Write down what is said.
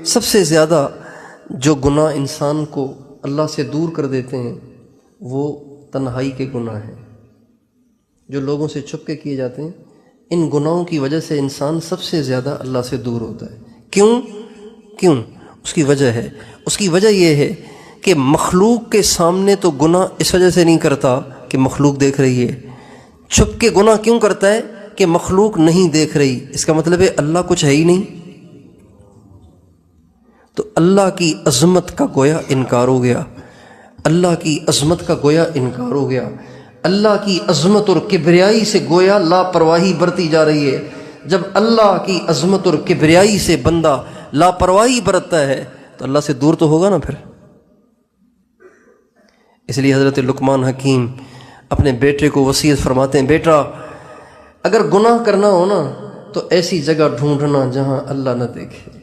سب سے زیادہ جو گناہ انسان کو اللہ سے دور کر دیتے ہیں وہ تنہائی کے گناہ ہیں، جو لوگوں سے چھپ کے کیے جاتے ہیں۔ ان گناہوں کی وجہ سے انسان سب سے زیادہ اللہ سے دور ہوتا ہے۔ کیوں؟ اس کی وجہ ہے، اس کی وجہ یہ ہے کہ مخلوق کے سامنے تو گناہ اس وجہ سے نہیں کرتا کہ مخلوق دیکھ رہی ہے، چھپ کے گناہ کیوں کرتا ہے کہ مخلوق نہیں دیکھ رہی، اس کا مطلب ہے اللہ کچھ ہے ہی نہیں، تو اللہ کی عظمت کا گویا انکار ہو گیا، اللہ کی عظمت کا گویا انکار ہو گیا، اللہ کی عظمت اور کبریائی سے گویا لاپرواہی برتی جا رہی ہے۔ جب اللہ کی عظمت اور کبریائی سے بندہ لاپرواہی برتتا ہے تو اللہ سے دور تو ہوگا نا پھر۔ اس لیے حضرت لقمان حکیم اپنے بیٹے کو وصیت فرماتے ہیں، بیٹا اگر گناہ کرنا ہو نا تو ایسی جگہ ڈھونڈنا جہاں اللہ نہ دیکھے۔